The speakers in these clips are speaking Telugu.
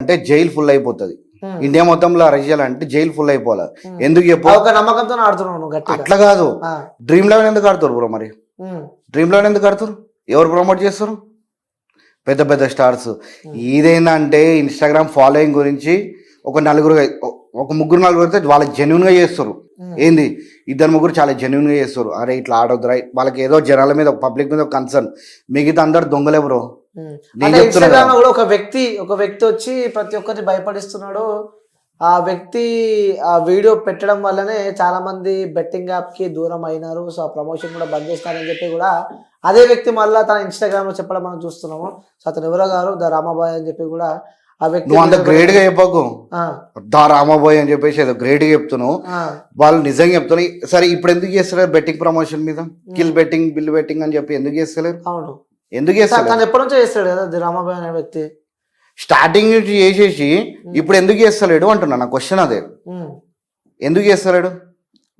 అంటే జైలు ఫుల్ అయిపోతుంది. ఇండియా మొత్తంలో అరెస్ట్ చేయాలంటే జైలు ఫుల్ అయిపోవాలి. ఎందుకు చెప్పు? ఒక నమ్మకంతో ఆడుతున్నావు గట్టిగా. అట్లా కాదు, డ్రీమ్ లెవెన్ ఎందుకు ఆడుతారు బ్రో? మరి డ్రీమ్ లెవెన్ ఎందుకు ఆడుతారు? ఎవరు ప్రమోట్ చేస్తారు? పెద్ద పెద్ద స్టార్స్. ఇదేంటంటే ఇన్స్టాగ్రామ్ ఫాలోయింగ్ గురించి ఒక నలుగురు, ఒక ముగ్గురు నలుగురు అయితే వాళ్ళ జెన్యున్ గా చేస్తారు. ఏంది, ఇద్దరు ముగ్గురు చాలా జెన్యున్ గా చేస్తారు. అరే ఇట్లా ఆడొద్దురా, వాళ్ళకి ఏదో జనాల మీద పబ్లిక్ మీద ఒక కన్సర్న్. మిగతా అందరు దొంగలే బ్రో. ఇన్స్టాగ్రామ్ కూడా ఒక వ్యక్తి వచ్చి ప్రతి ఒక్కరిని భయపడిస్తున్నాడు. ఆ వ్యక్తి ఆ వీడియో పెట్టడం వల్లనే చాలా మంది బెట్టింగ్ యాప్ కి దూరం అయినారు. సో ఆ ప్రమోషన్ కూడా బంద్ చేస్తారని చెప్పి కూడా అదే వ్యక్తి మళ్ళీ తన ఇన్స్టాగ్రామ్ లో చెప్పడం మనం చూస్తున్నాము. సో అతను ఎవరో గారు ద రామాబాయ్ అని చెప్పి కూడా ఆ వ్యక్తి. నువ్వు అంత గ్రేట్ గా చెప్పకు, దా రామాబాయ్ అని చెప్పేసి ఏదో గ్రేట్ గా చెప్తున్నావు. వాళ్ళు నిజంగా చెప్తున్నాయి. సరే ఇప్పుడు ఎందుకు చేస్తలేరు బెట్టింగ్ ప్రమోషన్ మీద? కిల్ బెట్టింగ్, బిల్ బెట్టింగ్ అని చెప్పి ఎందుకు చేస్తలేరు? అవును, ఎందుకు చేస్తారు? తను ఎప్పటి నుంచో చేస్తాడు కదా ది రామాబాయ్ అనే వ్యక్తి. స్టార్టింగ్ నుంచి చేసేసి ఇప్పుడు ఎందుకు చేస్తలేడు అంటున్నా. నా క్వశ్చన్ అదే, ఎందుకు చేస్తలేడు?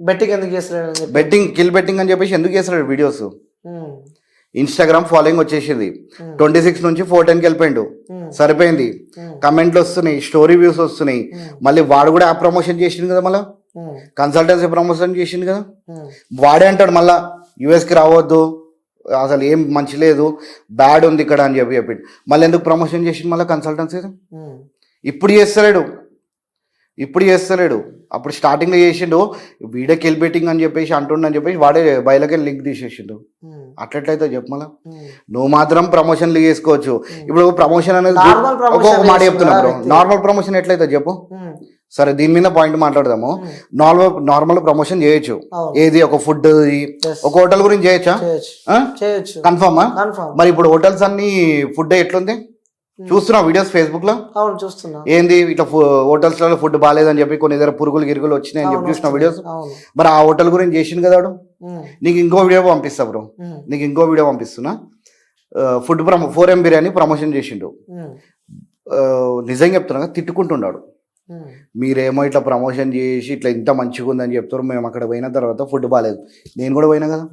బెట్టింగ్ ఎందుకు చేస్తలేడు? బెట్టింగ్, కిల్ బెట్టింగ్ అని చెప్పేసి ఎందుకు చేస్తలేడు వీడియోస్? ఇన్స్టాగ్రామ్ ఫాలోయింగ్ వచ్చేసింది. 26 నుంచి 410కి వెళ్ళిపోయిండు, సరిపోయింది. కమెంట్లు వస్తున్నాయి, స్టోరీ వ్యూస్ వస్తున్నాయి. మళ్ళీ వాడు కూడా యాప్ ప్రమోషన్ చేసిండు కదా, మళ్ళీ కన్సల్టెన్సీ ప్రమోషన్ చేసిండు కదా. వాడే అంటాడు మళ్ళా యుఎస్కి రావద్దు, అసలు ఏం మంచి లేదు, బ్యాడ్ ఉంది ఇక్కడ అని చెప్పిండు. మళ్ళీ ఎందుకు ప్రమోషన్ చేసిండు మళ్ళీ కన్సల్టెన్సీ? ఇప్పుడు చేస్తలేడు. అప్పుడు స్టార్టింగ్ లో చేసిండు. వీడియోకి వెళ్ళి బెట్టింగ్ అని చెప్పేసి అంటుండని చెప్పేసి వాడే బయలకి లింక్ తీసేసిండు. అట్లట్లయితే చెప్పు మళ్ళా. నువ్వు మాత్రం ప్రమోషన్లు చేసుకోవచ్చు. ఇప్పుడు ప్రమోషన్ అనేది ఒక్కొక్క మాట చెప్తున్నా బ్రో. నార్మల్ ప్రమోషన్ ఎట్లయితే చెప్పు. సరే దీని మీద పాయింట్ మాట్లాడదాము. నార్మల్ ప్రమోషన్ చేయొచ్చు. ఏది, ఒక ఫుడ్, ఒక హోటల్ గురించి చేయొచ్చా? కన్ఫర్మా? మరి ఇప్పుడు హోటల్స్ అన్ని ఫుడ్ ఎట్లుంది చూస్తున్నావు వీడియోస్ ఫేస్బుక్ లో? చూస్తున్నా. ఏంది ఇట్లా హోటల్స్ లో ఫుడ్ బాగాలేదని చెప్పి కొన్ని దగ్గర పురుగులు గిరుగులు వచ్చినాయని చెప్పి చూసిన వీడియోస్. మరి ఆ హోటల్ గురించి చేసింది కదా వాడు. నీకు ఇంకో వీడియో పంపిస్తా బ్రో, నీకు ఇంకో వీడియో పంపిస్తున్నా. ఫుడ్ 4M బిర్యానీ ప్రమోషన్ చేసిండు. నిజంగా చెప్తున్నా, తిట్టుకుంటున్నాడు. మీరేమో ఇట్లా ప్రమోషన్ చేసి ఇట్లా ఇంత మంచిగా ఉందని చెప్తారు, మేము అక్కడ పోయిన తర్వాత ఫుడ్ బాగాలేదు. నేను కూడా పోయినా కదా.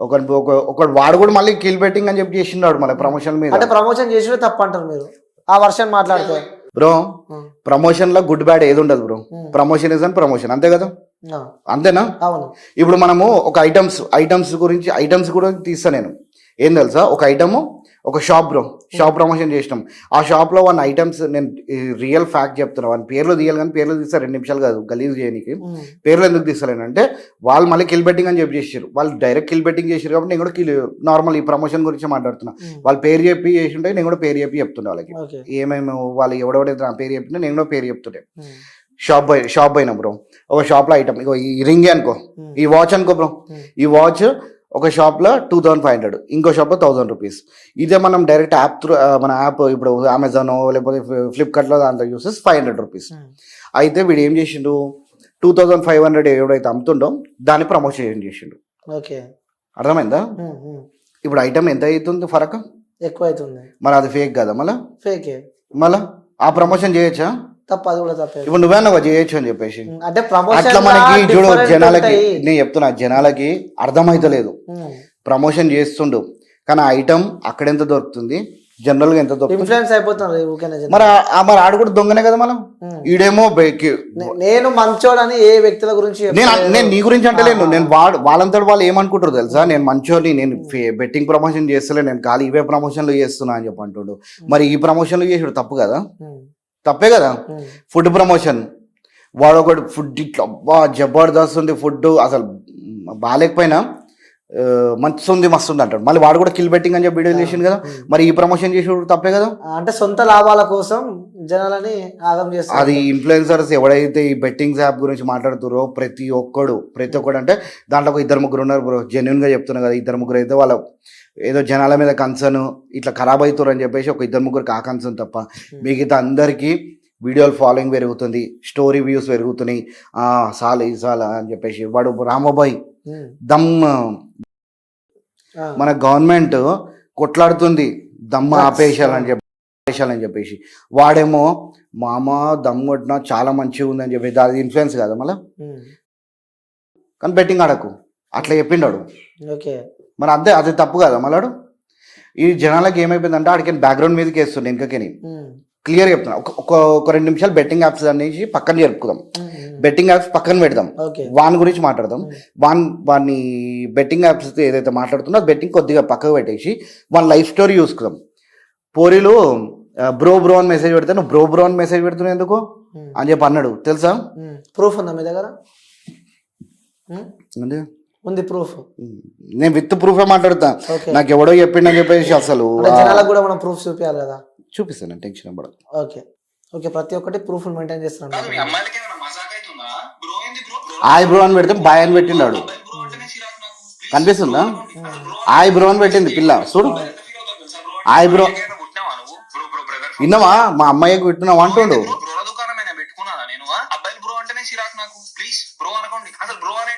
ఒక వాడు కూడా మళ్ళీ కిల్ బెట్టింగ్ అని చెప్పి చేసినాడు మళ్ళీ ప్రమోషన్ మీద. అంటే ప్రమోషన్ చేసి తప్పు అంటారు మీరు ఆ వర్షన్ మాట్లాడితే బ్రో. ప్రమోషన్ లో గుడ్ బ్యాడ్ ఏది ఉండదు bro. Promotion is an promotion, అంతే కదా? అంతేనా? ఇప్పుడు మనము ఒక ఐటమ్స్ కూడా తీస్తా నేను. ఏం తెలుసా, ఒక ఐటమ్, ఒక షాప్ బ్రో, షాప్ ప్రమోషన్ చేసినాం. ఆ షాప్ లో 1 ఐటమ్స్, నేను రియల్ ఫ్యాక్ట్ చెప్తున్నా, 1 పేర్లు తీయాలి కానీ పేర్లు తీస్తే 2 నిమిషాలు కాదు గలీజ్ చేయడానికి. పేర్లు ఎందుకు తీస్తలేను అంటే వాళ్ళు మళ్ళీ కిల్ బెట్టింగ్ అని చెప్పి చేసారు. వాళ్ళు డైరెక్ట్ కిల్ బెట్టింగ్ చేసారు కాబట్టి నేను కూడా నార్మల్ ఈ ప్రమోషన్ గురించి మాట్లాడుతున్నా. వాళ్ళు పేరు చెప్పి చేసి ఉంటే నేను కూడా పేరు చెప్పి చెప్తున్నా వాళ్ళకి. ఏమేమి వాళ్ళు ఎవడెవడైతే నా పేరు చెప్తున్నా నేను కూడా పేరు చెప్తుండే. షాప్ అయినా బ్రో, ఒక షాప్ లో ఐటమ్, ఇగో ఈ రింగ్ అనుకో, ఈ వాచ్ అనుకో బ్రో. ఈ వాచ్ ఒక షాప్లో 2500, ఇంకో షాప్లో 1000 రూపీస్. ఇదే మనం డైరెక్ట్ యాప్ త్రూ, మన యాప్ ఇప్పుడు అమెజాన్ లేకపోతే ఫ్లిప్కార్ట్లో దాంట్లో చూస్తే 500 రూపీస్. అయితే వీడు ఏం చేసిండు, 2500 ఎవడైతే అమ్ముతుండో దాన్ని ప్రమోషన్ చేసిండు. ఓకే, అర్థమైందా? ఇప్పుడు ఐటమ్ ఎంత అవుతుంది ఫరక్? ఎక్కువ అవుతుంది. మరి అది ఫేక్ కదా? మళ్ళీ ఫేకే. మళ్ళీ ఆ ప్రమోషన్ చేయొచ్చా? తప్ప, అది కూడా తప్పే. ఇప్పుడు నువ్వేనా చేయొచ్చు అని చెప్పేసి. అంటే అట్లా మనకి చూడు, జనాలకి నేను చెప్తున్నా, జనాలకి అర్థమైతలేదు. ప్రమోషన్ చేస్తుండు కానీ ఐటమ్ అక్కడెంత దొరుకుతుంది, జనరల్ గా ఎంత దొరుకుతుంది, ఇన్ఫ్లుయెన్స్ అయిపోతున్నారు. మరి ఆడు కూడా దొంగనే కదా. మనం ఈడేమో నేను మంచోడని ఏ వ్యక్తుల గురించి నేను నీ గురించి అంటలేను. నేను వాళ్ళంతా వాళ్ళు ఏమనుకుంటారు తెలుసా, నేను మంచోని, నేను బెట్టింగ్ ప్రమోషన్ చేస్తలే, నేను ఖాళీ ఇవే ప్రమోషన్లు చేస్తున్నా అని చెప్పి అంటాడు. మరి ఈ ప్రమోషన్లు చేసాడు తప్పు కదా? తప్పే కదా. ఫుడ్ ప్రమోషన్, వాడు ఒకటి ఫుడ్ ఇట్లా అబ్బా జబర్దస్త్ ఉంది ఫుడ్, అసలు బాగాలేకపోయినా మంచి ఉంది మస్తు ఉంది అంటాడు. మళ్ళీ వాడు కూడా కిల్ బెట్టింగ్ అని చెప్పి వీడియో చేసిండు కదా. మరి ఈ ప్రమోషన్ చేసి తప్పే కదా. అంటే సొంత లాభాల కోసం జనాలని ఆగం చేస్తారు. అది ఇన్ఫ్లుయెన్సర్స్ ఎవడైతే ఈ బెట్టింగ్స్ యాప్ గురించి మాట్లాడుతారో ప్రతి ఒక్కడు అంటే దాంట్లో 2-3 ఉన్నారు బ్రో. జెన్యున్ గా చెప్తున్నా కదా, 2-3 అయితే వాళ్ళ ఏదో జనాల మీద కన్సర్న్ ఇట్లా ఖరాబ్ అవుతారు అని చెప్పేసి ఒక 2-3 ఆ కన్సర్న్ తప్ప మిగతా అందరికీ వీడియోలు ఫాలోయింగ్ పెరుగుతుంది, స్టోరీ వ్యూస్ పెరుగుతున్నాయి. సాలా అని చెప్పేసి వాడు రామబాయ్ దమ్, మన గవర్నమెంట్ కొట్లాడుతుంది దమ్ ఆపేశాలని చెప్పేసి, వాడేమో మామ దమ్ కొట్టినా చాలా మంచిగా ఉందని చెప్పేసి అది ఇన్ఫ్లుయెన్స్ కదా మళ్ళీ. కానీ బెట్టింగ్ ఆడకు అట్లా చెప్పిండాడు. మరి అంతే, అది తప్పు కదా మళ్ళాడు. ఈ జనాలకి ఏమైపోయిందంటే ఆడికి బ్యాక్గ్రౌండ్ మీదకి వేస్తుండే వెనకని. క్లియర్ చెప్తున్నా. ఒక 2 నిమిషాలు బెట్టింగ్ యాప్స్ అనేసి పక్కన జరుపుకుందాం. బెట్టింగ్ యాప్స్ పక్కన పెడదాం, వాని గురించి మాట్లాడదాం. వాడిని బెట్టింగ్ యాప్స్ ఏదైతే మాట్లాడుతున్నా బెట్టింగ్ కొద్దిగా పక్కకు పెట్టేసి వాళ్ళ లైఫ్ స్టోరీ చూసుకుందాం. పోరీలు బ్రో అని మెసేజ్ పెడితే నువ్వు బ్రో అని మెసేజ్ పెడుతున్నావు ఎందుకు అని చెప్పి అన్నాడు తెలుసా? ప్రూఫ్ ఉందా మీ దగ్గర? ఉంది ప్రూఫ్. నేను విత్ ప్రూఫే మాట్లాడతా. నాకు ఎవడో చెప్పిండని చెప్పేసి అసలు జనాలకు కూడా మనం ప్రూఫ్ చూపించాలి కదా. చూపిస్తాను, టెన్షన్ పడదు. ఓకే ఓకే, ప్రతి ఒక్కటి ప్రూఫ్ మెయింటైన్ చేస్తున్నాను. ఆయ్ బ్రో అని పెడితే బాయ్ అని పెట్టిండాడు, కనిపిస్తుందా? ఆయ్ బ్రో అని పెట్టింది పిల్ల, చూడు. ఆయ్ బ్రో విన్నావా? మా అమ్మాయికి పెట్టినావా అంటుండు.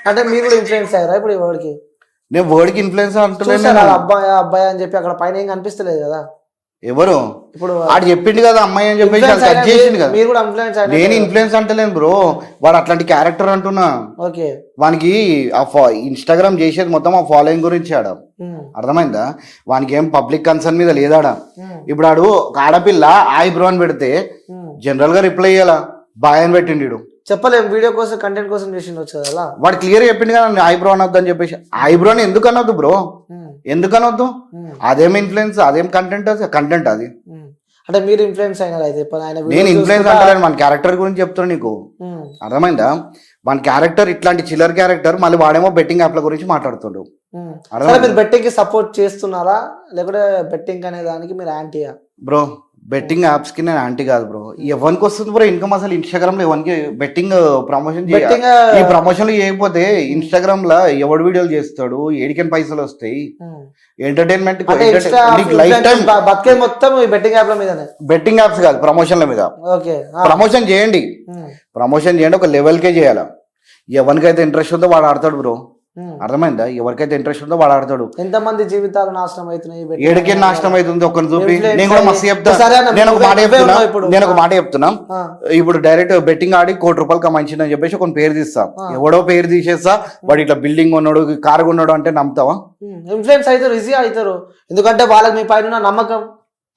అంటే మీరు కూడా ఇన్ఫ్లుయెన్స్ అయ్యారా ఇప్పుడు వాడికి? నేను వర్డ్కి ఇన్ఫ్లుయెన్స్ అంటున్నాను. అబ్బాయి అబ్బాయి అని చెప్పి అక్కడ పైన ఏం కనిపిస్తలేదు కదా. ఎవరు ఇప్పుడు ఆడు చెప్పిండు కదా అమ్మాయి అని చెప్పేసి కట్ చేసిండు కదా. మీరు కూడా ఇన్ఫ్లుయెన్స్ అయ్యారు. నేను ఇన్ఫ్లుయెన్స్ అంటలేను బ్రో, వాడు అట్లాంటి క్యారెక్టర్ అంటున్నా. ఓకే, వానికి ఆ ఇన్స్టాగ్రామ్ చేసేది మొత్తం ఆ ఫాలోయింగ్ గురించి ఆడ, అర్థమైందా? వానికి ఏం పబ్లిక్ కన్సర్న్ మీద లేదాడ. ఇప్పుడు ఆడు ఒక ఆడపిల్ల ఆయ్ బ్రో అని పెడితే జనరల్ గా రిప్లై ఇయ్యాలా, బాయ్ అని పెట్టిండు. చెప్పలేం, వీడియో కోసం కంటెంట్ కోసం చేసిండొచ్చు కదా. వాడు క్లియర్ చెప్పిండు కదా ఐబ్రో అనొద్దు అని చెప్పేసి. ఐబ్రో అని ఎందుకు అనొద్దు బ్రో, ఎందుకు అనొద్దు? అదేం ఇన్ఫ్లుయెన్స్, అదేం కంటెంట్, కంటెంట్ అది. అంటే మీరు ఇన్ఫ్లుయెన్స్ అయినారు అయితే. నేను ఇన్ఫ్లుయెన్స్ అంటలేను, మన క్యారెక్టర్ గురించి చెప్తున్నా నీకు, అర్థమైందా? మన క్యారెక్టర్ ఇట్లాంటి చిల్లర్ క్యారెక్టర్, మళ్ళీ వాడేమో బెట్టింగ్ యాప్ల గురించి మాట్లాడుతుండు. మీరు బెట్టింగ్ కి సపోర్ట్ చేస్తున్నారా లేకపోతే బెట్టింగ్ అనే దానికి మీరు యాంటీయా? బ్రో బెట్టింగ్ యాప్స్ కి నేను యాంటీ కాదు బ్రో. ఎవరికి వస్తుంది బ్రో ఇన్కమ్ అసలు ఇన్స్టాగ్రామ్ లో? ఎవరికి బెట్టింగ్ ప్రమోషన్ ఈ ప్రమోషన్ చేయకపోతే ఇన్స్టాగ్రామ్ లో ఎవడు వీడియోలు చేస్తాడు, ఏడికని పైసలు వస్తాయి? ఎంటర్టైన్మెంట్ లైఫ్ టైం బతికే మొత్తం బెట్టింగ్ యాప్ల మీదనే. బెట్టింగ్ యాప్స్ కాదు, ప్రమోషన్ల మీద. ప్రమోషన్ చేయండి, ప్రమోషన్ చేయండి, ఒక లెవెల్కే చేయాలి. ఎవరికైతే ఇంట్రెస్ట్ ఉందో వాడు ఆడతాడు బ్రో, అర్థమైందా? ఎవరికైతే ఇంట్రెస్ట్ ఉందో వాడు ఆడతాడు. ఎంతమంది జీవితాలు నాశనం అవుతున్నాయి, ఏడికే నాశనం అవుతుంది ఒకరిని చూపి. నేను కూడా మస్తు చెప్తాను, నేను ఒక మాట చెప్తున్నా. ఇప్పుడు డైరెక్ట్ బెట్టింగ్ ఆడి ₹1,00,00,000 కమాయించిందని చెప్పేసి ఒక పేరు తీస్తా, ఎవడో పేరు తీసేస్తా, వాడు ఇట్లా బిల్డింగ్ ఉన్నాడు, కారు కొన్నాడు అంటే నమ్ముతావా? ఇన్ఫ్లుయెన్స్ అవుతారు, ఈజీ అవుతారు. ఎందుకంటే వాళ్ళకి మీ పైన నమ్మకం,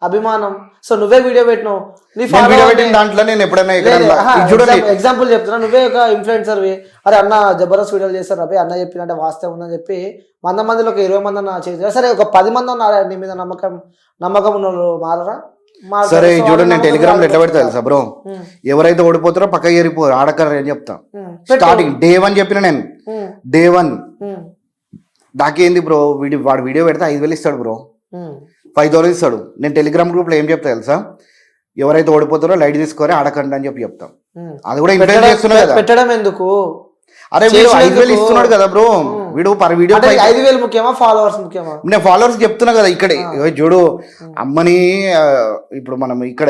అభిమానం. సో నువ్వే వీడియో పెట్టినావు, దాంట్లో నేను ఎప్పుడైనా ఎగ్జాంపుల్ చెప్తున్నా, నువ్వే ఒక ఇన్ఫ్లుయెన్సర్. అరే అన్న జబర్దస్త్ వీడియోలు చేస్తారు అవి, అన్న చెప్పినట్టే వాస్తవం ఉందని చెప్పి 100 మందిలో ఒక 20 మంది అన్న చేసి, సరే ఒక 10 మంది అన్నారు నీ మీద నమ్మకం ఉన్న వాళ్ళు మారరా? సరే చూడండి, నేను టెలిగ్రామ్ లో ఎట్లా పెడతా తెలుసా బ్రో? ఎవరైతే ఓడిపోతారో పక్క ఏరిపోరు, ఆడకర్ర అని చెప్తా. స్టార్టింగ్ డే 1 చెప్పిన నేను, డే 1 నాకేంది బ్రో, వాడు వీడియో పెడితే 5,000 ఇస్తాడు బ్రో, 5,000 ఇస్తాడు. నేను టెలిగ్రామ్ గ్రూప్ లో ఏం చెప్తా తెలుసా? ఎవరైతే ఓడిపోతారో లైట్ తీసుకొని ఆడకండి అని చెప్పి చెప్తాం. అది కూడా ఇన్ఫ్లుయెన్స్ చేస్తున్నా కదా. పెట్టడం ఎందుకు? అరే వీడు 5,000 ఇస్తున్నాడు కదా బ్రో, వీడు పర్ వీడియో 5,000 ముఖ్యమా ఫాలోవర్స్ ముఖ్యమా? నేను ఫాలోవర్స్ చెప్తున్నా కదా. ఇక్కడే చూడు అమ్మని, ఇప్పుడు మనం ఇక్కడ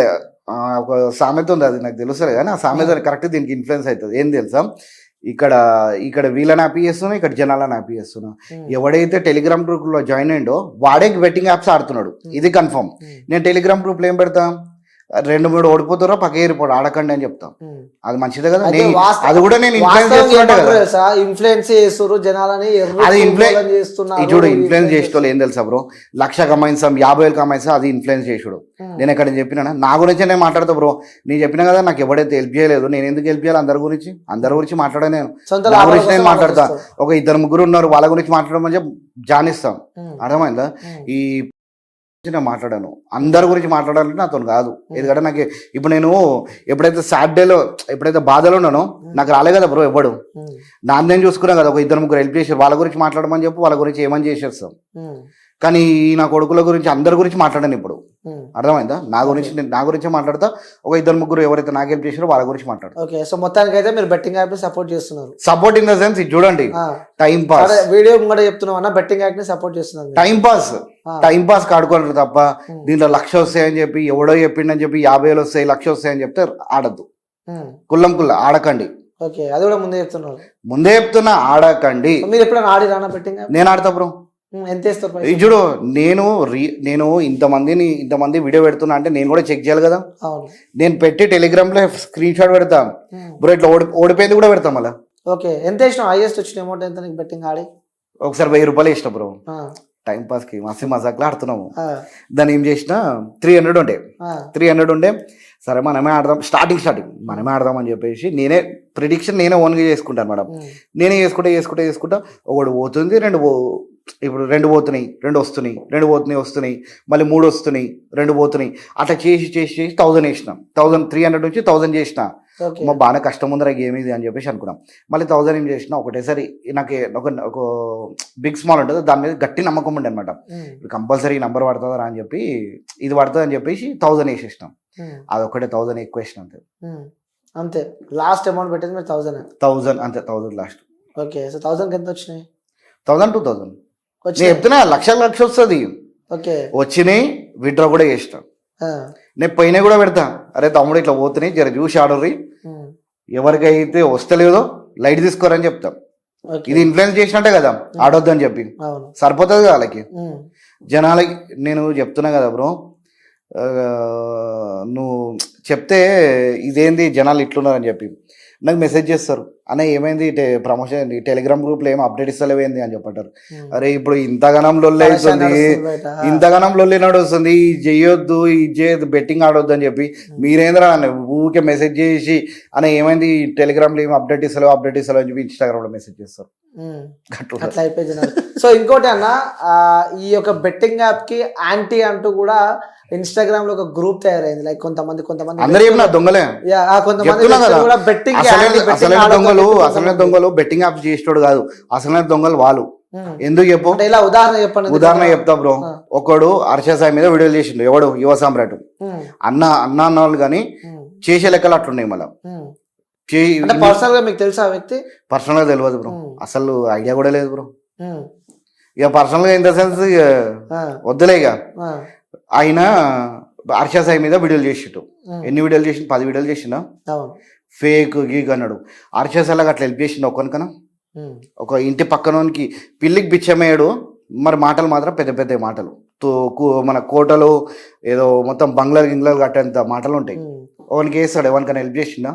ఒక సామెత ఉంది, అది నాకు తెలుస్తుంది కానీ ఆ సామెత కరెక్ట్ దీనికి ఇన్ఫ్లుయెన్స్ అవుతుంది. ఏం తెలుసా? ఇక్కడ వీళ్ళని హ్యాపీ చేస్తున్నా, ఇక్కడ జనాలను హ్యాపీ చేస్తున్నా. ఎవడైతే టెలిగ్రామ్ గ్రూప్ లో జాయిన్ అయ్యిండో వాడే బెట్టింగ్ యాప్స్ ఆడుతున్నాడు, ఇది కన్ఫర్మ్. నేను టెలిగ్రామ్ గ్రూప్ లో ఏం పెడతా? 2-3 ఓడిపోతారో పక్క ఏరిపోడు, ఆడకండి అని చెప్తాం. అది మంచిదే కదా. అది కూడా నేను ఇన్ఫ్లుయెన్స్ చేస్తారు జనాలని. అది చూడు, ఇన్ఫ్లుయెన్స్ చేసేటోళ్ళు ఏం తెలుసా బ్రో? 1,00,000 కమాయిస్తాం, 50,000 కమాయిస్తాం, అది ఇన్ఫ్లుయెన్స్ చేసుడు. నేను ఎక్కడ చెప్పినా నా గురించి నేను మాట్లాడతా బ్రో. నేను చెప్పినా కదా, నాకు ఎవడైతే హెల్ప్ చేయలేదు, నేను ఎందుకు హెల్ప్ చేయాలి? అందరి గురించి మాట్లాడా. నేను నా గురించి నేను మాట్లాడతా. ఒక 2-3 ఉన్నారు, వాళ్ళ గురించి మాట్లాడమని చెప్పి జానిస్తాం, అర్థమైందా? ఈ నేను మాట్లాడాను, అందరి గురించి మాట్లాడాలంటే నాతో కాదు. ఎందుకంటే నాకు ఇప్పుడు నేను ఎప్పుడైతే సాటర్డేలో ఎప్పుడైతే బాధలో ఉన్నానో నాకు రాలే కదా బ్రో ఎవ్వడు. నేను చూసుకున్నా కదా, ఒక 2-3 హెల్ప్ చేశారు, వాళ్ళ గురించి మాట్లాడమని చెప్పి వాళ్ళ గురించి ఏమని చేసేస్తాం. కానీ నా కొడుకుల గురించి అందరి గురించి మాట్లాడాను ఇప్పుడు, అర్థమైందా? నా గురించి మాట్లాడతా. ఒక 2-3 ఎవరైతే నాకు హెల్ప్ చేశారో వాళ్ళ గురించి మాట్లాడతా. ఓకే, సో మొత్తానికి అయితే మీరు బెట్టింగ్ యాప్ ని సపోర్ట్ చేస్తున్నారు. సపోర్ట్ ఇన్ ద సెన్స్ ఇది చూడండి, టైం పాస్. వీడియో కూడా చెప్తున్నావు, బెట్టింగ్ యాప్ ని సపోర్ట్ చేస్తున్నారు. టైం పాస్ కాడుకోండి తప్ప దీంట్లో 1,00,000 వస్తాయని చెప్పి, ఎవడో చెప్పిండని చెప్పి 50,000 వస్తాయి, 1,00,000 వస్తాయని చెప్తే ఆడద్దు. కుల్ల ఆడకండి. ఓకే, అది కూడా ముందే చెప్తున్నా, ఆడకండి. మీరు ఎప్పుడైనా ఆడిరానా బెట్టింగ్? నేను ఆడతా బ్రో. ఎంత ఇస్తారు? చూడు, నేను ఇంతమంది వీడియో పెడుతున్నా అంటే నేను కూడా చెక్ చేయాలి కదా. నేను పెట్టి టెలిగ్రామ్ లో స్క్రీన్ షాట్ పెడతా బ్రో, ఇట్లా ఓడిపోయింది కూడా పెడతాం మళ్ళీ. ఓకే, ఎంత వేసినావు? హైయెస్ట్ వచ్చిన అమౌంట్ ఎంత నీకు బెట్టింగ్ ఆడి? ఒకసారి ₹1,000 వేసిన బ్రో, టైం పాస్ కి మస్తు మజాక్లో ఆడుతున్నాము. దాన్ని ఏం చేసిన 300 ఉండే సరే మనమే ఆడదాం, స్టార్టింగ్ మనమే ఆడదాం అని చెప్పేసి నేనే ప్రిడిక్షన్ నేనే ఓన్గా చేసుకుంటాను మేడం. నేనే చేసుకుంటా ఒకటి పోతుంది, ఇప్పుడు 2 పోతున్నాయి, 2 వస్తున్నాయి, 2 వస్తున్నాయి, మళ్ళీ 3 వస్తున్నాయి, 2 పోతున్నాయి, అట్లా చేసి 1000 వేసిన, 1300 నుంచి 1000 చేసిన. మా బాగా కష్టం ఉందిరా గేమ్ ఇది అని చెప్పేసి అనుకున్నాం. మళ్ళీ 1000 ఏం చేసిన, ఒకటేసారి నాకు ఒక బిగ్ స్మాల్ ఉంటుంది, దాని మీద గట్టి నమ్మకం ఉండే అనమాట. ఇప్పుడు కంపల్సరీ నంబర్ పడుతుందా అని చెప్పి, ఇది పడుతుంది అని చెప్పేసి 1000 వేసేసినాం. అదొకటే 1000 ఎక్కువ వేసిన అంతే. లాస్ట్ అమౌంట్ పెట్టింది మీరు 1000 అంతే, 1000 లాస్ట్. ఓకే. సో 1000 ఎంత వచ్చినాయి? 1000 2000 నేను చెప్తున్నా, లక్ష వస్తుంది. ఓకే. వచ్చినాయి, విత్డ్రా కూడా చేసిన. నేను పైన కూడా పెడతా, అరే తమ్ముడు ఇట్లా పోతున్నాయి, జర చూసి ఆడర్రి, ఎవరికైతే వస్తలేదో లైట్ తీసుకోరని చెప్తాం. ఇది ఇన్ఫ్లుయెన్స్ చేసినట్టే కదా ఆడొద్దు అని చెప్పి, సరిపోతుంది కదా వాళ్ళకి. జనాలకి నేను చెప్తున్నా కదా బ్రో, నువ్వు చెప్తే ఇదేంది జనాలు ఇట్లున్నారని చెప్పి నాకు మెసేజ్ చేస్తారు, అన్న ఏమైంది ప్రమోషన్ టెలిగ్రామ్ గ్రూప్లో ఏం అప్డేట్ ఇస్తలేవేంది అని చెప్పంటారు. అరే ఇప్పుడు ఇంతగానం లొల్లి నడుస్తుంది, ఇది చెయ్యొద్దు, ఇది చేయొద్దు, బెట్టింగ్ ఆడొద్దు అని చెప్పి మీరేంద్రా ఊరికే మెసేజ్ చేసి అన్న ఏమైంది టెలిగ్రామ్లో ఏం అప్డేట్ ఇస్తలేవు అని చెప్పి ఇన్స్టాగ్రామ్లో మెసేజ్ చేస్తారు. అట్లా అయిపోయింది. సో ఇంకోటి అన్న, ఈ యొక్క బెట్టింగ్ యాప్ కి యాంటీ అంటూ కూడా ఇన్స్టాగ్రామ్ లో ఒక గ్రూప్ తయారైంది. లైక్ కొంతమంది దొంగలే, అసలైన దొంగలు బెట్టింగ్ యాప్ చేసేటోడు కాదు, అసలైన దొంగలు వాళ్ళు. ఎందుకు చెప్పు, ఇలా ఉదాహరణ చెప్తా బ్రో. ఒకడు హర్ష సాయి మీద వీడియోలు చేసిండు, ఎవడు యువ సామ్రాట్ అన్న వాళ్ళు కానీ చేసే లెక్కలు అట్లున్నాయి. మళ్ళీ పర్సనల్ గా మీకు తెలుసా ఆ వ్యక్తి? పర్సనల్ గా తెలియదు బ్రో, అసలు ఐడియా కూడా లేదు బ్రో. ఇక పర్సనల్ గా ఇన్ ద సెన్స్ వద్దులే. ఇక ఆయన హర్ష సాయి మీద వీడియోలు చేసిండు. ఎన్ని వీడియోలు చేసిండు? 10 వీడియోలు చేసిండా. ఫేక్ గీక్ అన్నాడు. హర్ష సాయిలాగా అట్లా హెల్ప్ చేసిండు ఒక్కనికన్నా. ఒక ఇంటి పక్కనోనికి పిల్లికి బిచ్చమేయడు, మరి మాటలు మాత్రం పెద్ద పెద్ద మాటలు, మన కోటలు ఏదో మొత్తం బంగ్లాలు కట్టేంత మాటలు ఉంటాయి. వానికి వేస్తాడు, ఎవరికైనా హెల్ప్ చేసిండా?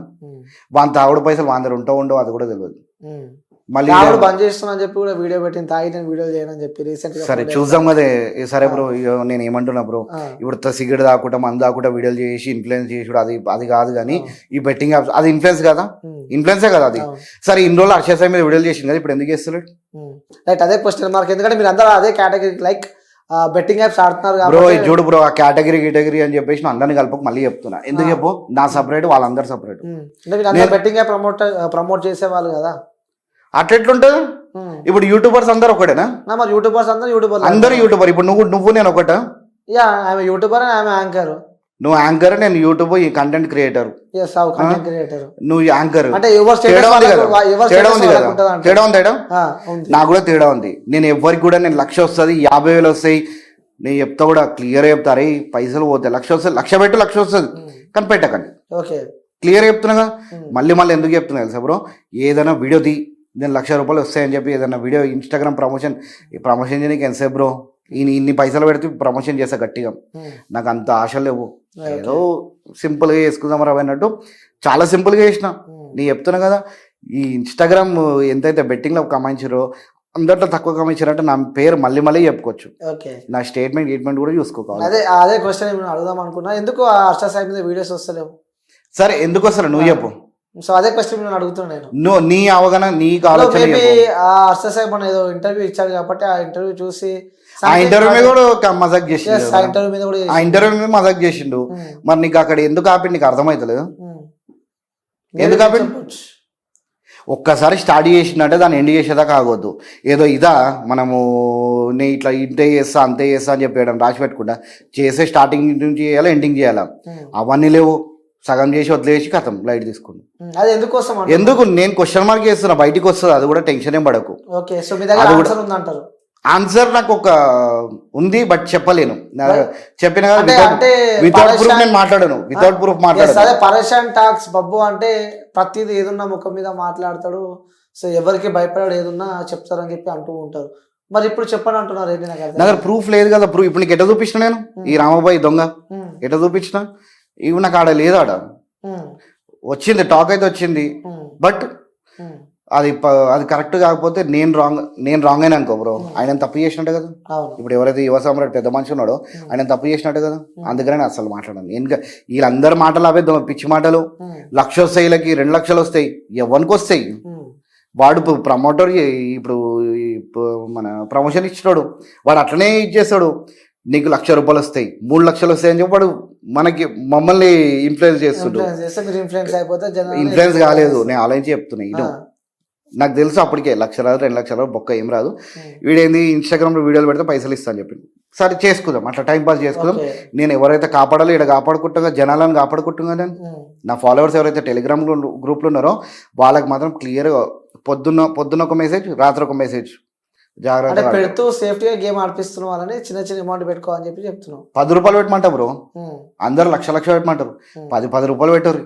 వాని తాగుడు పైసలు వాందరు ఉండవు అది కూడా తెలియదు. మళ్ళీ బంద్ చేస్తున్నా చెప్పి కూడా వీడియో పెట్టిన తాగిన వీడియో చేయని చెప్పి రీసెంట్ గా. సరే చూద్దాం కదే. సరే బ్రో, నేను ఏమంటున్నా బ్రో, ఇప్పుడు సిగరెట్ తాకుండా మందు తాకుండా వీడియోలు చేసి ఇన్ఫ్లుయెన్స్ చేసి అది కాదు కానీ ఈ బెట్టింగ్ యాప్స్ అది ఇన్ఫ్లుయెన్స్ కదా, ఇన్ఫ్లుయెన్సే కదా అది. సరే ఇన్ని రోజులు హర్ష సాయి మీద వీడియోలు చేసింది కదా, ఇప్పుడు ఎందుకు చేస్తలేడు? రైట్, అదే క్వశ్చన్ మార్క్. ఎందుకంటే మీరు అందరూ అదే కేటగిరీ లైక్ బెట్టింగ్ యాప్స్ ఆడుతున్నారు బ్రో. చూడు బ్రో, ఆ కేటగిరీ అని చెప్పేసి అందరిని కలుపుకు మళ్ళీ చెప్తున్నా. ఎందుకు చెప్పు, నా సపరేట్ వాళ్ళందరూ సపరేట్. బెట్టింగ్ యాప్ ప్రమోట్ చేసేవాళ్ళు కదా, అట్లెట్లుంటది? ఇప్పుడు యూట్యూబర్స్ అందరు ఒకటేనా? మరి యూట్యూబర్స్ అందరూ యూట్యూబర్. ఇప్పుడు నువ్వు నేను ఒకట? YouTuber, anchor. నువ్వు యాంకర్, నేను యూట్యూబ్ ఈ కంటెంట్ క్రియేటర్. నువ్వు యాంకర్. తేడా ఉంది. నాకు కూడా తేడా ఉంది. నేను ఎవరికి కూడా నేను 1,00,000 వస్తుంది, 50,000 వస్తాయి, నేను చెప్తా కూడా క్లియర్ చెప్తారు. పైసలు పోతాయి, 1,00,000 వస్తుంది, 1,00,000 పెట్టు, 1,00,000 వస్తుంది, కానీ పెట్టకండి. క్లియర్ చెప్తున్నా. మళ్ళీ ఎందుకు చెప్తున్నా తెలుసా బ్రో, ఏదైనా వీడియో నేను 1,00,000 రూపాయలు వస్తాయని చెప్పి ఏదైనా వీడియో ఇన్స్టాగ్రామ్ ప్రమోషన్ చేయడానికి ఎంతసేపు బ్రో? ఇన్ని పైసలు పెడితే ప్రమోషన్ చేస్తా గట్టిగా. నాకు అంత ఆశలు లేవు, ఏదో సింపుల్గా చేసుకుందాం రా అన్నట్టు చాలా సింపుల్గా చేసిన. నేను చెప్తున్నా కదా, ఈ ఇన్స్టాగ్రామ్ ఎంతైతే బెట్టింగ్లో కమాయించారో అందరిలో తక్కువ కమించారంటే నా పేరు మళ్ళీ చెప్పుకోవచ్చు. నా స్టేట్మెంట్ కూడా చూసుకోవాలి. అదే క్వశ్చన్ అడుగుదాం అనుకున్నా, ఎందుకు హర్ష సాయి మీద వీడియోస్ వస్తలేవు? సరే ఎందుకు వస్తారు నువ్వు చెప్పు. సో అదే క్వశ్చన్ నేను అడుగుతున్నాను. నువ్వు నీ అవగాహన, నీకు ఆలోచన. హర్ష సాయి మన ఏదో ఇంటర్వ్యూ ఇచ్చాడు కాబట్టి ఆ ఇంటర్వ్యూ చూసి ఆ ఇంటర్వ్యూ మీద కూడా మజాక్ చేసిండు. ఆ ఇంటర్వ్యూ మీద మజాక్ చేసిండు. మరి నీకు అక్కడ ఎందుకు ఆపి నీకు అర్థమవుతలేదు? ఎందుకు ఆపి? ఒక్కసారి స్టార్ట్ చేసిందంటే దాన్ని ఎండ్ చేసేదాకా ఆగొద్దు. ఏదో ఇదా మనము నేను ఇట్లా ఇంతే చేస్తా అంతే చేస్తా అని చెప్పేయడం రాసి పెట్టుకుంటా. చేసే స్టార్టింగ్ నుంచి చేయాలా, ఎండింగ్ చేయాలా, అవన్నీ లేవు. సగం చేసి వదిలేసి కథం లైట్ తీసుకుంటు. ఎందుకు నేను క్వశ్చన్ మార్క్ చేస్తున్నా, బయటికి వస్తుంది, అది కూడా టెన్షన్ ఏం పడకు. ఆన్సర్ నాకు ఒక ఉంది, బట్ చెప్పలేను. చెప్పిన వితౌట్ ప్రూఫ్ నేను మాట్లాడను, వితౌట్ ప్రూఫ్ మాట్లాడను. పరేషాన్ టాక్స్ బబ్బు అంటే ప్రతిదీ ఏదున్నా ముఖం మీద మాట్లాడతాడు. సో ఎవరికి భయపడాడు, ఏదున్నా చెప్తారని చెప్పి అంటూ ఉంటారు. మరి ఇప్పుడు చెప్పని అంటున్నారు ఏంటి? నాకు ప్రూఫ్ లేదు కదా. ప్రూఫ్ ఇప్పుడు నీకు ఎట్లా చూపించిన నేను ఈ రామబాయి దొంగ ఎట్లా చూపించిన? ఇవి నాకు ఆడ లేదు. ఆడ వచ్చింది టాక్ అయితే వచ్చింది, బట్ అది కరెక్ట్ కాకపోతే నేను రాంగ్ అయినా అనుకో బ్రో, ఆయన తప్పు చేసినట్టు కదా. ఇప్పుడు ఎవరైతే యువ సామ్రాట్ పెద్ద మనిషి ఉన్నాడో ఆయన తప్పు చేసినట్టు కదా. అందుకనే నేను అసలు మాట్లాడాను. ఇంకా వీళ్ళందరి మాటలు అవే పిచ్చి మాటలు. 1,00,000 వస్తాయి, 2 లక్షలు వస్తాయి, ఎవరికి వస్తాయి? వాడు ప్రమోటర్, ఇప్పుడు మన ప్రమోషన్ ఇచ్చినాడు, వాడు అట్లనే ఇచ్చేస్తాడు. నీకు 1,00,000 రూపాయలు వస్తాయి, 3 లక్షలు వస్తాయి అని చెప్పి వాడు మమ్మల్ని ఇన్ఫ్లుయెన్స్ చేస్తుండు. ఇన్ఫ్లుయెన్స్ కాలేదు, నేను ఆలోచించి చెప్తున్నా. ఇది నాకు తెలుసు అప్పటికే 1,00,000 రాదు, 2 లక్షలు బొక్క ఏం రాదు. వీడేంది ఇన్స్టాగ్రామ్ లో వీడియోలు పెడితే పైసలు ఇస్తా అని చెప్పింది. సరే చేసుకుందాం, అట్లా టైం పాస్ చేసుకుందాం. నేను ఎవరైతే కాపాడాలో ఇక్కడ కాపాడుకుంటున్నా, జనాలను కాపాడుకుంటున్నా, నేను నా ఫాలోవర్స్ ఎవరైతే టెలిగ్రామ్ గ్రూప్లో ఉన్నారో వాళ్ళకి మాత్రం క్లియర్గా పొద్దున్న ఒక మెసేజ్, రాత్రి ఒక మెసేజ్, జాగ్రత్త పెడుతూ సేఫ్టీగా గేమ్ ఆడిపిస్తున్న వాళ్ళని చిన్న చిన్న అమౌంట్ పెట్టుకోవాలని చెప్పి చెప్తున్నావు. 10 రూపాయలు పెట్టమంటారు బ్రో, అందరు లక్ష పెట్టమంటారు. 10 రూపాయలు పెట్టరు,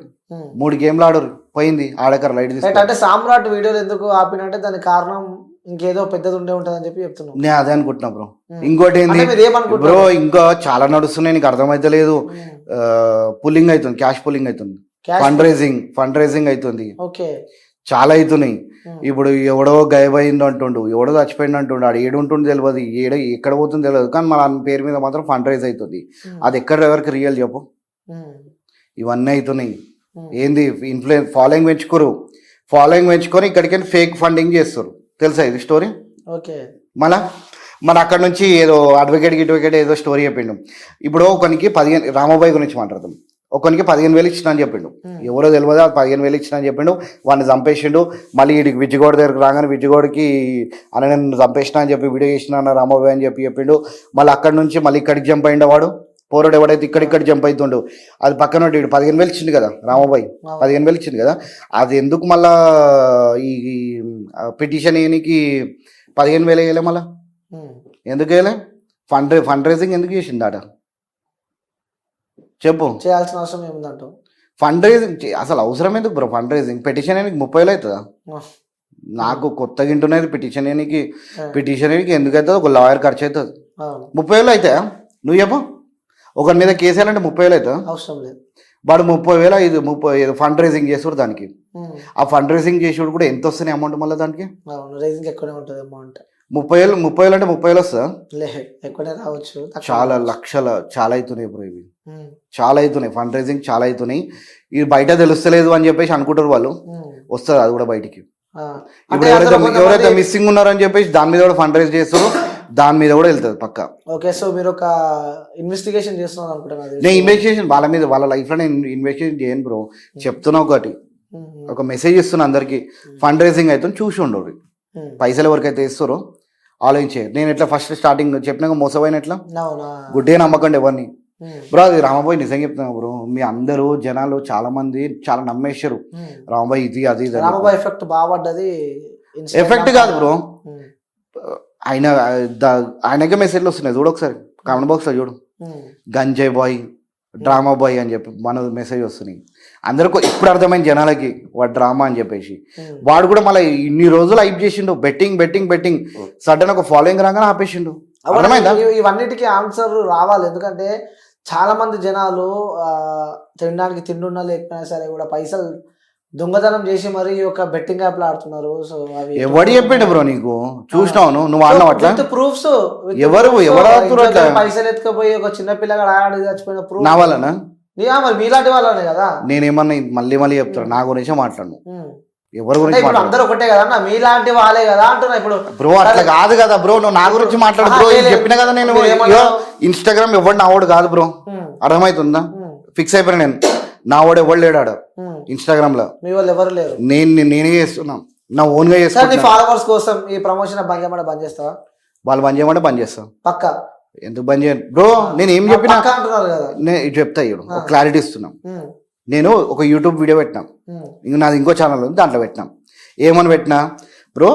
3 గేమ్లు ఆడరు, పోయింది ఆడకర లైట్ తీసుకుంటారు. అంటే సామ్రాట్ వీడియోలు ఎందుకు ఆపినంటే దానికి కారణం ఇంకేదో పెద్దది ఉండే ఉంటది అని చెప్పి చెప్తున్నావు. నేను అదే అనుకుంటున్నా బ్రో. ఇంకోటి ఏంది బ్రో, ఇంకా చాలా నడుస్తున్నాయి, నీకు అర్థమైతే లేదు. పుల్లింగ్ అవుతుంది, క్యాష్ పుల్లింగ్ అవుతుంది, ఫండ్ రైజింగ్ అవుతుంది, చాలా అవుతున్నాయి. ఇప్పుడు ఎవడో గాయబయింది అంటుండు, ఎవడో చచ్చిపోయింది అంటుండు, ఆడు ఏడుంటుండు తెలియదు, ఎక్కడ పోతుంది తెలియదు, కానీ మన పేరు మీద మాత్రం ఫండ్ రైజ్ అవుతుంది. అది ఎవరికి రియల్ చెప్పు? ఇవన్నీ అవుతున్నాయి. ఏంది ఇన్ఫ్లుయెన్స్, ఫాలోయింగ్ పెంచుకొని ఇక్కడికి ఫేక్ ఫండింగ్ చేస్తారు. తెలుసా ఇది స్టోరీ? మన అక్కడ నుంచి ఏదో అడ్వకేట్ ఏదో స్టోరీ చెప్పిండు. ఇప్పుడు ఒకనికి 15 రామబాయి గురించి మాట్లాడతాం. ఒకనికి 15,000 ఇచ్చిన అని చెప్పిండు, ఎవరో తెలియదు, 15,000 ఇచ్చిన అని చెప్పిండు. వాడిని చంపేసిండు. మళ్ళీ వీడికి విజ్జిగోడ దగ్గరకు రాగానే విజ్జిగోడికి అన్న నేను చంపేసిన అని చెప్పి వీడియో చేసిన అన్న రామబాయి అని చెప్పిండు. మళ్ళీ అక్కడి నుంచి మళ్ళీ ఇక్కడికి జంప్ అయిండు వాడు. పోరాడు ఎవడైతే ఇక్కడ జంప్ అవుతుండు, అది పక్కన 15,000 ఇచ్చిండు కదా రామబాయి, 15,000 ఇచ్చింది కదా. అది ఎందుకు మళ్ళా ఈ పిటిషన్ ఏనికి 15,000 వేయలే? మళ్ళా ఎందుకు వేయలే? ఫండ్ రైజింగ్ ఎందుకు చేసింది ఆడ చెప్పు? చేయాల్సిన అవసరం ఏముందంటావు? ఫండ్ రైజింగ్ అసలు అవసరం ఎందుకు బ్రో? ఫండ్ రైజింగ్ పిటిషన్ ఏనికి 30,000 అవుతుందా? నాకు కొత్తగా ఇంటున్నది పిటిషన్ ఏనికి ఎందుకు అవుతుంది? ఒక లాయర్ ఖర్చు అవుతుంది, 30,000 అవుతాయా? నువ్వు చెప్పు. ఒకరి మీద కేసు వేయాలంటే 30,000 అవుతుందా? అవసరం లేదు. వాడు 30,000 ఫండ్ రైజింగ్ చేసాడు దానికి. ఆ ఫండ్ రైజింగ్ చేసాడు కూడా ఎంత వస్తున్నాయి అమౌంట్ మళ్ళీ దానికి? రైజింగ్ ఎక్కువనే ఉంటుంది అమౌంట్. 30,000 అంటే 30,000 వస్తుందా? ఎక్కువనే రావచ్చు. చాలా లక్షల చాలా అవుతున్నాయి బ్రో, ఇవి చాలా అవుతున్నాయి. ఫండ్ రైజింగ్ చాలా అవుతున్నాయి. ఇది బయట తెలుస్తలేదు అని చెప్పేసి అనుకుంటారు వాళ్ళు, వస్తుంది అది కూడా బయటికి. ఇప్పుడు ఎవరైతే మిస్సింగ్ ఉన్నారని చెప్పేసి దాని మీద కూడా ఫండ్ రైజ్ చేస్తారు, దాని మీద కూడా వెళ్తుంది పక్క. ఓకే, సో మీరు ఒక ఇన్వెస్టిగేషన్ చేస్తున్నారు అనుకుంటున్నారు? నేను ఇన్వెస్టిగేషన్ వాళ్ళ మీద, వాళ్ళ లైఫ్ లో నేను ఇన్వెస్టిగేషన్ చేయను బ్రో. చెప్తున్నా ఒకటి, ఒక మెసేజ్ ఇస్తున్నా అందరికి, ఫండ్ రైజింగ్ అయితే చూసి ఉండరు. పైసలు ఎవరికైతే ఇస్తారో ఆలోచించారు. నేను ఎట్లా ఫస్ట్ స్టార్టింగ్ చెప్పినాక మోసపోయిన ఎట్లా గుడ్డే నమ్మకండి ఎవరిని బ్రో. అది రామబాయి నిజంగా చెప్తున్నా బ్రో, మీ అందరూ జనాలు చాలా మంది చాలా నమ్మేశారు రామబాయి ఇది అది. రామబాయి ఎఫెక్ట్ బాగుపడ్డది. ఎఫెక్ట్ కాదు బ్రో, ఆయనకే మెసేజ్లు వస్తున్నాయి చూడు, ఒకసారి కామెంట్ బాక్స్ లో చూడు, గంజాయ్ బాయ్, డ్రామా బాయ్ అని చెప్పి మన మెసేజ్ వస్తున్నాయి. అందరికీ ఇప్పుడు అర్థమైంది జనాలకి వాడు డ్రామా అని చెప్పేసి. వాడు కూడా మళ్ళీ ఇన్ని రోజులు హైప్ చేసిండు, బెట్టింగ్ సడన్ ఒక ఫాలోయింగ్ రాగానే ఆపేసిండు. అర్థమైందా? ఇవన్నిటికీ ఆన్సర్ రావాలి, ఎందుకంటే చాలా మంది జనాలు తినడానికి తిండున్నా లేకపోయినా సరే కూడా పైసలు దొంగతనం చేసి మరి ఒక బెట్టింగ్ యాప్ ఆడుతున్నారు. సో అవి ఎవడు చెప్పిండు బ్రో నీకు? చూసినావు నువ్వు ఆడినావు అట్లా? ప్రూఫ్స్ ఎవరు పైసలు ఎత్తుకపోయి ఒక చిన్న పిల్లగా ఆడి చచ్చిపోయిన ప్రూఫ్ నా వల్లనా? మరి మీలాంటి వాళ్ళనే కదా. నేనేమన్నా మళ్ళీ చెప్తాను, నా గురించే మాట్లాడు. ఎవరి గురించి అందరూ ఒకటే కదా, మీలాంటి వాళ్ళే కదా అంటున్నా. ఇప్పుడు బ్రో అట్లా కాదు కదా బ్రో, నువ్వు నా గురించి మాట్లాడు బ్రో. చెప్పినా కదా నేను, ఇన్స్టాగ్రామ్ ఎవడు నావాడు కాదు బ్రో, అర్థమవుతుందా? ఫిక్స్ అయిపోయినా నేను, నావాడు ఎవడు లేడాడు ఇన్స్టాగ్రామ్ లో. మీ వాళ్ళు ఎవరు లేరు, నేనే చేస్తున్నా, నా ఓన్ గా చేస్తున్నా. ఫాలోవర్స్ కోసం ఈ ప్రమోషన్ బంద్ చేస్తావా? వాళ్ళు బంద్ చేయమంటే బంద్ చేస్తాం పక్కా. ఎందుకు బంద్ చేయండి బ్రో? నేను ఏం చెప్పినా నేను చెప్తా, ఒక క్లారిటీ ఇస్తున్నాం. నేను ఒక యూట్యూబ్ వీడియో పెట్టినాం, నాది ఇంకో ఛానల్ ఉంది, దాంట్లో పెట్టినాం. ఏమని పెట్టినా,